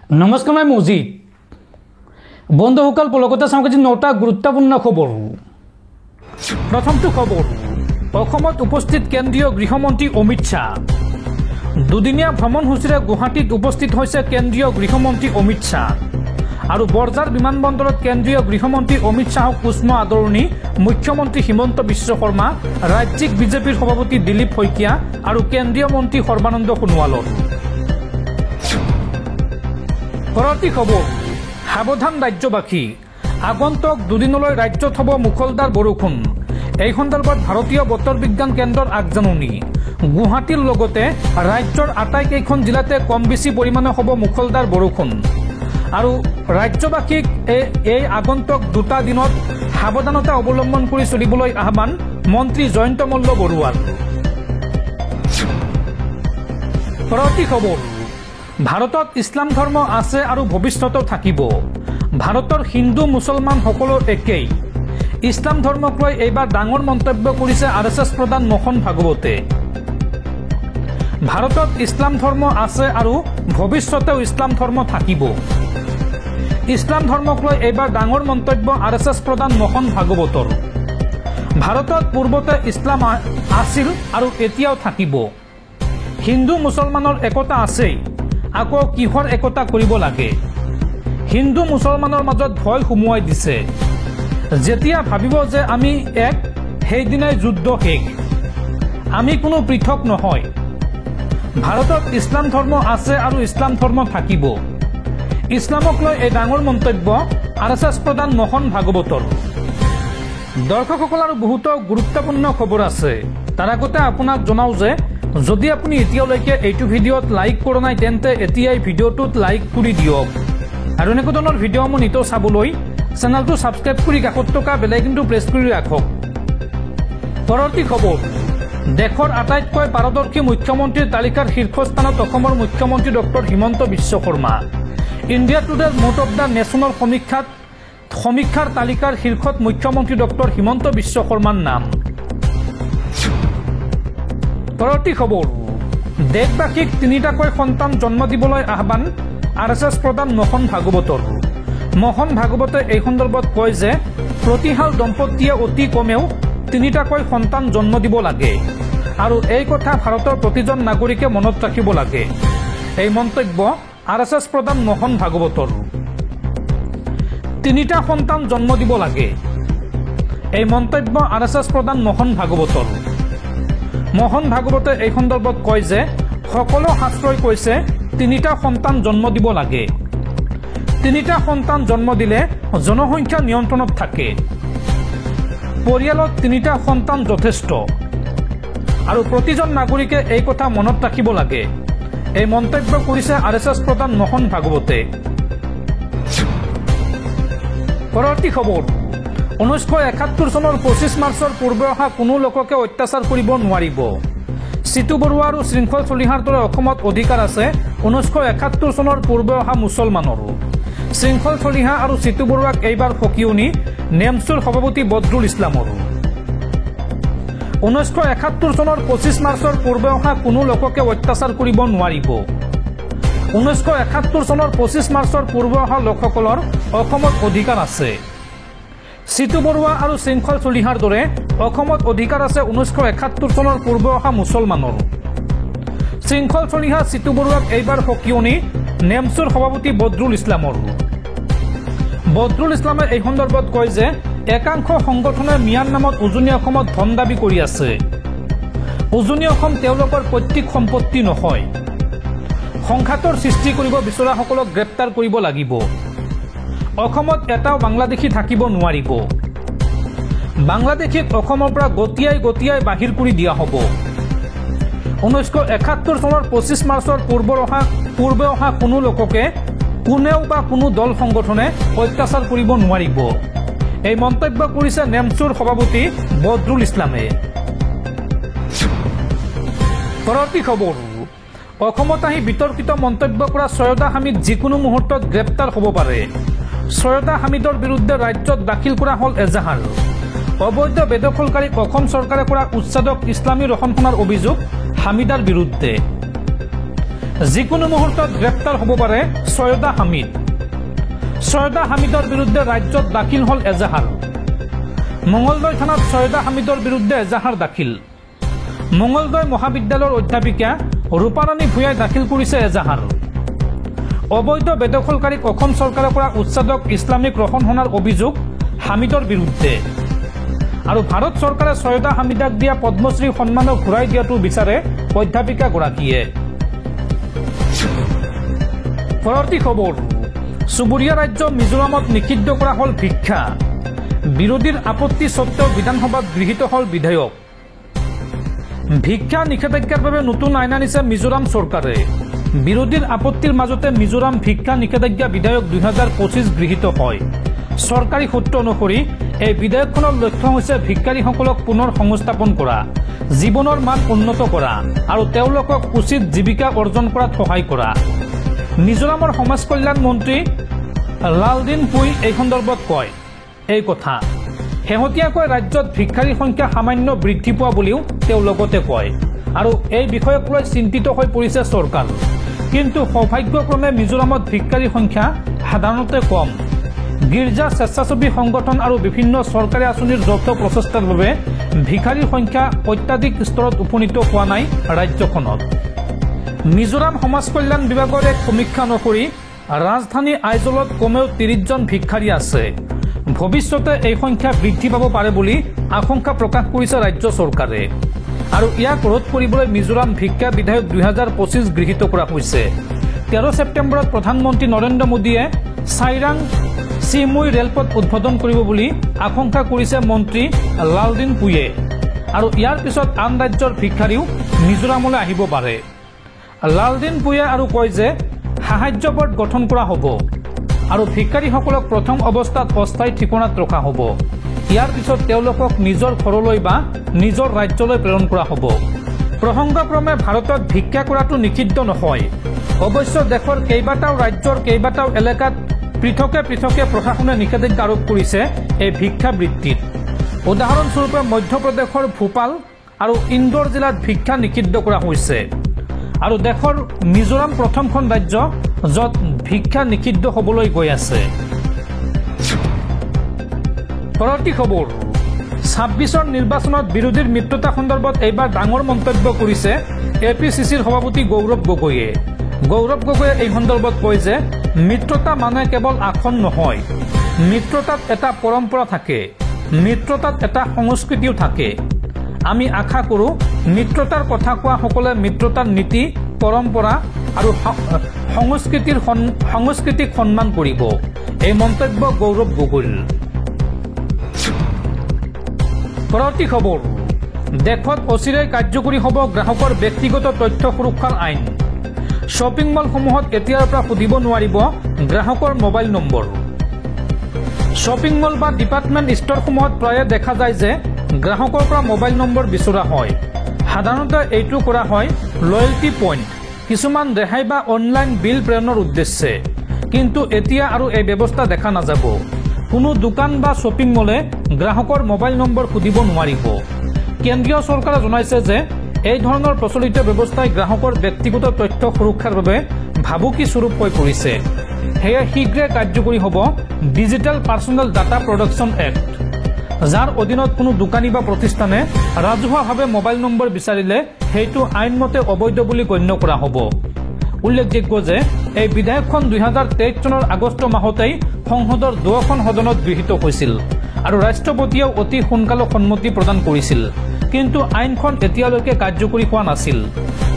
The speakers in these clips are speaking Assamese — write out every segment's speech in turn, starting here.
নমস্কাৰ, মই মজিদ। বন্ধুসকল, পলকতে চাওঁ আজি 9টা গুৰুত্বপূৰ্ণ খবৰ। প্ৰথমটো খবৰ, অসমত উপস্থিত কেন্দ্ৰীয় গৃহমন্ত্ৰী অমিত শ্বাহ। দুদিনীয়া ভ্ৰমণসূচীৰে গুৱাহাটীত উপস্থিত হৈছে কেন্দ্ৰীয় গৃহমন্ত্ৰী অমিত শ্বাহ। আৰু বৰঝাৰ বিমানবন্দৰত কেন্দ্ৰীয় গৃহমন্ত্ৰী অমিত শ্বাহক উষ্ম আদৰণি মুখ্যমন্ত্ৰী হিমন্ত বিশ্ব শৰ্মা, ৰাজ্যিক বিজেপিৰ সভাপতি দিলীপ শইকীয়া আৰু কেন্দ্ৰীয় মন্ত্ৰী সৰ্বানন্দ সোণোৱালৰ। পৰৱৰ্তী খবৰ, সাৱধান ৰাজ্যবাসী, আগন্তুক দুদিনলৈ ৰাজ্যত হ'ব মুখলধাৰ বৰষুণ। এই সন্দৰ্ভত ভাৰতীয় বতৰ বিজ্ঞান কেন্দ্ৰৰ আগজাননী। গুৱাহাটীৰ লগতে ৰাজ্যৰ আটাইকেইখন জিলাতে কম বেছি পৰিমাণে হ'ব মুখলধাৰ বৰষুণ। আৰু ৰাজ্যবাসীক এই আগন্তুক 2টা দিনত সাৱধানতা অৱলম্বন কৰি চলিবলৈ আহ্বান মন্ত্ৰী জয়ন্ত মল্ল বৰুৱাৰ। পৰৱৰ্তী খবৰ, ভাৰতত ইছলাম ধৰ্ম আছে আৰু ভৱিষ্যতেও থাকিব। ভাৰতৰ হিন্দু মুছলমান সকলো একেই। ইছলাম ধৰ্মক লৈ এইবাৰ ডাঙৰ মন্তব্য কৰিছে RSS প্ৰধান মোহন ভাগৱতে। ভাৰতত ইছলাম ধৰ্ম আছে আৰু ভৱিষ্যতেও ইছলাম ধৰ্ম থাকিব। ইছলাম ধৰ্মক লৈ এইবাৰ ডাঙৰ মন্তব্য RSS প্ৰধান মোহন ভাগৱতৰ। ভাৰতত পূৰ্বতে ইছলাম আছিল আৰু এতিয়াও থাকিব। হিন্দু মুছলমানৰ একতা আছেই, আকৌ কিহৰ একতা কৰিব লাগে? হিন্দু মুছলমানৰ মাজত ভয় সুমুৱাই দিছে। যেতিয়া ভাবিব যে আমি এক, সেইদিনাই যুদ্ধ শেষ। আমি কোনো পৃথক নহয়। ভাৰতত ইছলাম ধৰ্ম আছে আৰু ইছলাম ধৰ্ম থাকিব। ইছলামক লৈ এই ডাঙৰ মন্তব্য RSS প্ৰধান মোহন ভাগৱতৰ। দৰ্শকসকল, আৰু বহুতো গুৰুত্বপূৰ্ণ খবৰ আছে। তাৰ আগতে আপোনাক জনাওঁ যে যদি আপুনি এতিয়ালৈকে এইটো ভিডিঅ'ত লাইক কৰা নাই তেন্তে এতিয়াই ভিডিঅ'টোত লাইক কৰি দিয়ক। আৰু এনেকুৱা ধৰণৰ ভিডিঅ'সমূহ নিতৌ চাবলৈ চেনেলটো ছাবস্ক্ৰাইব কৰি কাষত থকা বেল আইকনটো প্ৰেছ কৰি ৰাখক। পৰৱৰ্তী খবৰ, দেশৰ আটাইতকৈ পাৰদৰ্শী মুখ্যমন্ত্ৰীৰ তালিকাৰ শীৰ্ষস্থানত অসমৰ মুখ্যমন্ত্ৰী ডক্টৰ হিমন্ত বিশ্ব শৰ্মা। ইণ্ডিয়া টুডেৰ মুড অৱ দ্য নেশ্যনৰ সমীক্ষাৰ তালিকাৰ শীৰ্ষত মুখ্যমন্ত্ৰী ডক্টৰ হিমন্ত বিশ্ব শৰ্মাৰ নাম। পৰৱৰ্তী খবৰ, দেশবাসীক 3টাকৈ সন্তান জন্ম দিবলৈ আহ্বান RSS প্ৰধান মোহন ভাগৱতৰ। মোহন ভাগৱতে এই সন্দৰ্ভত কয় যে প্ৰতিহাল দম্পতীয়ে অতি কমেও 3টাকৈ সন্তান জন্ম দিব লাগে আৰু এই কথা ভাৰতৰ প্ৰতিজন নাগৰিকে মনত ৰাখিব লাগে। এই মন্তব্য RSS প্ৰধান মোহন ভাগৱতৰ। 3টা সন্তান জন্ম দিব লাগে, এই মন্তব্য RSS প্ৰধান মোহন ভাগৱতৰ। মোহন ভাগৱতে এই সন্দৰ্ভত কয় যে সকলো শাস্ত্ৰই কৈছে 3টা সন্তান জন্ম দিব লাগে। 3টা সন্তান জন্ম দিলে জনসংখ্যা নিয়ন্ত্ৰণত থাকে। পৰিয়ালত 3টা সন্তান যথেষ্ট আৰু প্ৰতিজন নাগৰিকে এই কথা মনত ৰাখিব লাগে। এই মন্তব্য কৰিছে RSS প্ৰধান মোহন ভাগৱতে। পৰৱৰ্তী খবৰ, 1971 চনৰ 25 মাৰ্চৰ পূৰ্বে অহা কোনো লোককে অত্যাচাৰ কৰিব নোৱাৰিব। চিতু বৰুৱা আৰু শৃংখল চলিহাৰ দৰে অসমত অধিকাৰ আছে 1971 চনৰ পূৰ্বে অহা মুছলমানৰো। শৃংখল চলিহা আৰু চিতু বৰুৱাক এইবাৰ সকিয়নি নেমচুৰ সভাপতি বদৰুল ইছলামৰো। 1971 চনৰ 25 মাৰ্চৰ পূৰ্বে অহা কোনো লোককে অত্যাচাৰ কৰিব নোৱাৰিব। 1971 চনৰ 25 মাৰ্চৰ পূৰ্বে অহা লোকসকলৰ অসমত অধিকাৰ আছে। চিতু বৰুৱা আৰু শৃংখল চলিহাৰ দৰে অসমত অধিকাৰ আছে 1971 চনৰ পূৰ্বে অহা মুছলমানৰ। শৃংখল চলিহা চিতু বৰুৱাক এইবাৰ সকিয়নি নেমচুৰ সভাপতি বদৰুল ইছলামৰ। বদৰুল ইছলামে এই সন্দৰ্ভত কয় যে একাংশ সংগঠনে মিয়াৰ নামত উজনি অসমত ধন দাবী কৰি আছে। উজনি অসম তেওঁলোকৰ পৈতৃক সম্পত্তি নহয়। সংঘাতৰ সৃষ্টি কৰিব বিচৰাসকলক গ্ৰেপ্তাৰ কৰিব লাগিব। অসমত এটাও বাংলাদেশী থাকিব নোৱাৰিব। বাংলাদেশীক অসমৰ পৰা গতিয়াই বাহিৰ কৰি দিয়া হ'ব। 1971 চনৰ 25 মাৰ্চৰ পূৰ্বে অহা কোনো লোককে কোনেও বা কোনো দল সংগঠনে অত্যাচাৰ কৰিব নোৱাৰিব। এই মন্তব্য কৰিছে নেমচুৰ সভাপতি বদৰুল ইছলামে। পৰৱৰ্তী খবৰ, অসমত আহি বিতৰ্কিত মন্তব্য কৰা সৈয়দা হামিদ যিকোনো মুহূৰ্তত গ্ৰেপ্তাৰ হ'ব পাৰে। সৈয়দা হামিদৰ বিৰুদ্ধে ৰাজ্যত দাখিল কৰা হ'ল এজাহাৰ। অবৈধ বেদখলকাৰীক অসম চৰকাৰে কৰা উচ্ছেদক ইছলামী ৰহণখনৰ অভিযোগ হামিদাৰ বিৰুদ্ধে। যিকোনো মুহূৰ্তত গ্ৰেপ্তাৰ হ'ব পাৰে সৈয়দা হামিদ। সৈয়দা হামিদৰ বিৰুদ্ধে ৰাজ্যত দাখিল হ'ল এজাহাৰ। মঙলদৈ থানাত সৈয়দা হামিদৰ বিৰুদ্ধে এজাহাৰ দাখিল। মঙলদৈ মহাবিদ্যালয়ৰ অধ্যাপিকা ৰূপাৰাণী ভূঞাই দাখিল কৰিছে এজাহাৰ। অবৈধ বেদখলকাৰীক অসম চৰকাৰে কৰা উচ্ছেদক ইছলামিক ৰহণসনাৰ অভিযোগ হামিদৰ বিৰুদ্ধে। আৰু ভাৰত চৰকাৰে সৈয়দা হামিদাক দিয়া পদ্মশ্ৰী সন্মানক ঘূৰাই দিয়াটো বিচাৰে অধ্যাপিকাগৰাকীয়ে। পৰৱৰ্তী খবৰ, চুবুৰীয়া ৰাজ্য মিজোৰামত নিষিদ্ধ কৰা হ'ল ভিক্ষা। বিৰোধীৰ আপত্তি সত্ত্বেও বিধানসভাত গৃহীত হ'ল বিধেয়ক। ভিক্ষা নিষেধাজ্ঞাৰ বাবে নতুন আইন আনিছে মিজোৰাম চৰকাৰে। বিৰোধীৰ আপত্তিৰ মাজতে মিজোৰাম ভিক্ষা নিষেধাজ্ঞা বিধেয়ক 2025 গৃহীত হয়। চৰকাৰী সূত্ৰ অনুসৰি এই বিধেয়কখনৰ লক্ষ্য হৈছে ভিক্ষাৰীসকলক পুনৰ সংস্থাপন কৰা, জীৱনৰ মান উন্নত কৰা আৰু তেওঁলোকক উচিত জীৱিকা অৰ্জন কৰাত সহায় কৰা। মিজোৰামৰ সমাজ কল্যাণ মন্ত্ৰী লালদিন পুই এই সন্দৰ্ভত কয় এই কথা। শেহতীয়াকৈ ৰাজ্যত ভিক্ষাৰীৰ সংখ্যা সামান্য বৃদ্ধি পোৱা বুলিও তেওঁ লগতে কয়। আৰু এই বিষয়ক লৈ চিন্তিত হৈ পৰিছে চৰকাৰ। কিন্তু সৌভাগ্যক্ৰমে মিজোৰামত ভিক্ষাৰীৰ সংখ্যা সাধাৰণতে কম। গীৰ্জা, স্বেচ্ছাসেৱী সংগঠন আৰু বিভিন্ন চৰকাৰী আঁচনিৰ যৌথ প্ৰচেষ্টাৰ বাবে ভিক্ষাৰীৰ সংখ্যা অত্যাধিক স্তৰত উপনীত হোৱা নাই ৰাজ্যখনত। মিজোৰাম সমাজ কল্যাণ বিভাগৰ এক সমীক্ষা অনুসৰি ৰাজধানী আইজলত কমেও 30 জন ভিক্ষাৰী আছে। ভৱিষ্যতে এই সংখ্যা বৃদ্ধি পাব পাৰে বুলি আশংকা প্ৰকাশ কৰিছে ৰাজ্য চৰকাৰে। আৰু ইয়াক ৰোধ কৰিবলৈ মিজোৰাম ভিক্ষা বিধেয়ক 2025 গৃহীত কৰা হৈছে। 13 ছেপ্টেম্বৰত প্ৰধানমন্ত্ৰী নৰেন্দ্ৰ মোদীয়ে চাইৰাং চিমুই ৰেলপথ উদ্বোধন কৰিব বুলি আশংকা কৰিছে মন্ত্ৰী লালদিন পুয়ে। আৰু ইয়াৰ পিছত আন ৰাজ্যৰ ভিক্ষাৰীও মিজোৰামলৈ আহিব পাৰে। লালদিন পুয়ে আৰু কয় যে সাহায্য গোট গঠন কৰা হ'ব আৰু ভিক্ষাৰীসকলক প্ৰথম অৱস্থাত অস্থায়ী ঠিকনাত ৰখা হ'ব। ইয়াৰ পিছত তেওঁলোকক নিজৰ ঘৰলৈ বা নিজৰ ৰাজ্যলৈ প্ৰেৰণ কৰা হ'ব। প্ৰসংগক্ৰমে ভাৰতত ভিক্ষা কৰাটো নিষিদ্ধ নহয়। অৱশ্যে দেশৰ কেইবাটাও ৰাজ্যৰ কেইবাটাও এলেকাত পৃথকে পৃথকে প্ৰশাসনে নিষেধাজ্ঞা আৰোপ কৰিছে এই ভিক্ষাবৃত্তিত। উদাহৰণস্বৰূপে মধ্যপ্ৰদেশৰ ভূপাল আৰু ইন্দোৰ জিলাত ভিক্ষা নিষিদ্ধ কৰা হৈছে। আৰু দেশৰ মিজোৰাম প্ৰথমখন ৰাজ্য য'ত ভিক্ষা নিষিদ্ধ হ'বলৈ গৈ আছে। পৰৱৰ্তী খবৰ, 26ৰ নিৰ্বাচনত বিৰোধীৰ মিত্ৰতা সন্দৰ্ভত এইবাৰ ডাঙৰ মন্তব্য কৰিছে APCCৰ সভাপতি গৌৰৱ গগৈয়ে। গৌৰৱ গগৈয়ে এই সন্দৰ্ভত কয় যে মিত্ৰতা মানে কেৱল আসন নহয়, মিত্ৰতাত এটা পৰম্পৰা থাকে, মিত্ৰতাত এটা সংস্কৃতিও থাকে। আমি আশা কৰোঁ মিত্ৰতাৰ কথা কোৱাসকলে মিত্ৰতাৰ নীতি, পৰম্পৰা আৰু সংস্কৃতিক সন্মান কৰিব। এই মন্তব্য গৌৰৱ গগৈৰ। পৰৱৰ্তী খবৰ, দেশত অচিৰেই কাৰ্যকৰী হ'ব গ্ৰাহকৰ ব্যক্তিগত তথ্য সুৰক্ষাৰ আইন। শ্বপিং মলসমূহত এতিয়াৰ পৰা সুধিব নোৱাৰিব গ্ৰাহকৰ মোবাইল নম্বৰ। শ্বপিং মল বা ডিপাৰ্টমেণ্ট ষ্ট'ৰসমূহত প্ৰায়ে দেখা যায় যে গ্ৰাহকৰ পৰা মোবাইল নম্বৰ বিচৰা হয়। সাধাৰণতে এইটো কৰা হয় লয়েল্টি পইণ্ট, কিছুমান ৰেহাই বা অনলাইন বিল প্ৰেৰণৰ উদ্দেশ্যে। কিন্তু এতিয়া আৰু এই ব্যৱস্থা দেখা নাযাব। কোনো দোকান বা শ্বপিং মলে গ্ৰাহকৰ মোবাইল নম্বৰ সুধিব নোৱাৰিব। কেন্দ্ৰীয় চৰকাৰে জনাইছে যে এই ধৰণৰ প্ৰচলিত ব্যৱস্থাই গ্ৰাহকৰ ব্যক্তিগত তথ্য সুৰক্ষাৰ বাবে ভাবুকি স্বৰূপ হৈ পৰিছে। সেয়ে শীঘ্ৰে কাৰ্যকৰী হ'ব digital personal data protection act, যাৰ অধীনত কোনো দোকানী বা প্ৰতিষ্ঠানে ৰাজহুৱাভাৱে মোবাইল নম্বৰ বিচাৰিলে সেইটো আইনমতে অবৈধ বুলি গণ্য কৰা হ'ব। উল্লেখযোগ্য যে এই বিধেয়কখন 2023 চনৰ আগষ্ট মাহতেই সংসদৰ 2খন সদনত গৃহীত হৈছিল আৰু ৰাষ্ট্ৰপতিয়েও অতি সোনকালে সন্মতি প্ৰদান কৰিছিল। কিন্তু আইনখন এতিয়ালৈকে কাৰ্যকৰী হোৱা নাছিল।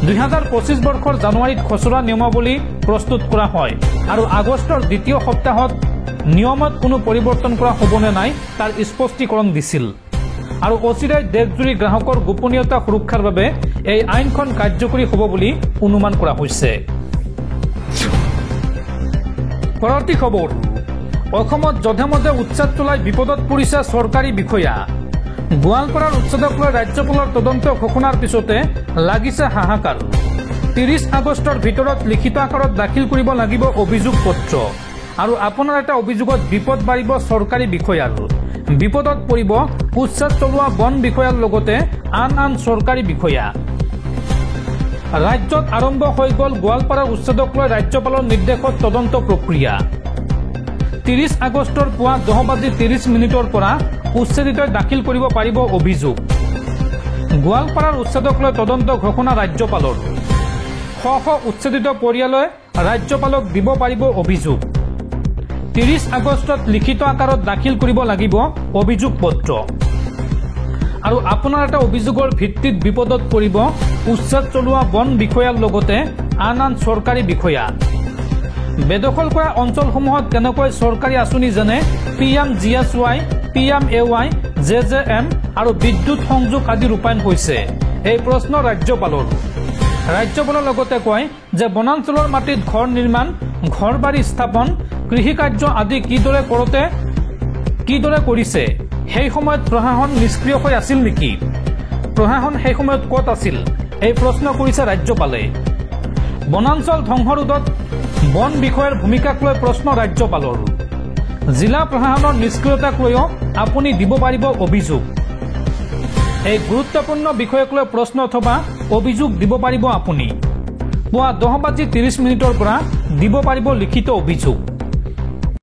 2025 বৰ্ষৰ জানুৱাৰীত খচৰা নিয়মাৱলী প্ৰস্তুত কৰা হয় আৰু আগষ্টৰ দ্বিতীয় সপ্তাহত নিয়মত কোনো পৰিৱৰ্তন কৰা হ'ব নে নাই তাৰ স্পষ্টীকৰণ দিছিল। আৰু অচিৰেই দেশজুৰি গ্ৰাহকৰ গোপনীয়তা সুৰক্ষাৰ বাবে এই আইনখন কাৰ্যকৰী হ'ব বুলি অনুমান কৰা হৈছে। পৰৱৰ্তী খবৰ, অসমত যধে মধে উচ্ছেদ চলাই বিপদত পৰিছে চৰকাৰী বিষয়া। গোৱালপাৰাৰ উচ্ছেদক লৈ ৰাজ্যপালৰ তদন্ত ঘোষণাৰ পিছতে লাগিছে হাহাকাৰ। 30 আগষ্টৰ ভিতৰত লিখিত আকাৰত দাখিল কৰিব লাগিব অভিযোগ পত্ৰ। আৰু আপোনাৰ এটা অভিযোগত বিপদ বাঢ়িব চৰকাৰী বিষয়াৰ। বিপদত পৰিব উচ্ছেদ চলোৱা বন বিষয়াৰ লগতে আন চৰকাৰী বিষয়া। ৰাজ্যত আৰম্ভ হৈ গ'ল গোৱালপাৰাৰ উচ্ছেদক লৈ ৰাজ্যপালৰ নিৰ্দেশত তদন্ত প্ৰক্ৰিয়া 30 আগষ্টৰ পুৱা 10:30 পৰা উচ্ছেদিতই দাখিল কৰিব পাৰিব অভিযোগ গোৱালপাৰাৰ উচ্ছেদক লৈ তদন্ত ঘোষণা ৰাজ্যপালৰ শ উচ্ছেদিত পৰিয়ালে ৰাজ্যপালক দিব পাৰিব অভিযোগ 30 আগষ্টত লিখিত আকাৰত দাখিল কৰিব লাগিব অভিযোগ পত্ৰ আৰু আপোনাৰ এটা অভিযোগৰ ভিত্তিত বিপদত পৰিব উচ্ছেদ চলোৱা বন বিষয়াৰ লগতে আন চৰকাৰী বিষয়া বেদখল কৰা অঞ্চলসমূহত কেনেকৈ চৰকাৰী আঁচনি যেনে PMGSY, PMAY, JJM আৰু বিদ্যুৎ সংযোগ আদি ৰূপায়ণ হৈছে এই প্ৰশ্ন ৰাজ্যপালৰ লগতে কয় যে বনাঞ্চলৰ মাটিত ঘৰ নিৰ্মাণ ঘৰ বাৰী স্থাপন কৃষি কাৰ্য আদি কিদৰে কৰিছে সেই সময়ত প্ৰশাসন নিষ্ক্ৰিয় হৈ আছিল নেকি প্ৰশাসন সেই সময়ত ক'ত আছিল এই প্ৰশ্ন কৰিছে ৰাজ্যপালে বনাঞ্চল ধ্বংস ৰোধত বন বিষয়ৰ ভূমিকাক লৈ প্ৰশ্ন ৰাজ্যপালৰ জিলা প্ৰশাসনৰ নিষ্ক্ৰিয়তাক লৈও আপুনি দিব পাৰিব অভিযোগ এই গুৰুত্বপূৰ্ণ বিষয়ক লৈ প্ৰশ্ন অথবা অভিযোগ দিব পাৰিব আপুনি পুৱা 10:30 পৰা দিব পাৰিব লিখিত অভিযোগ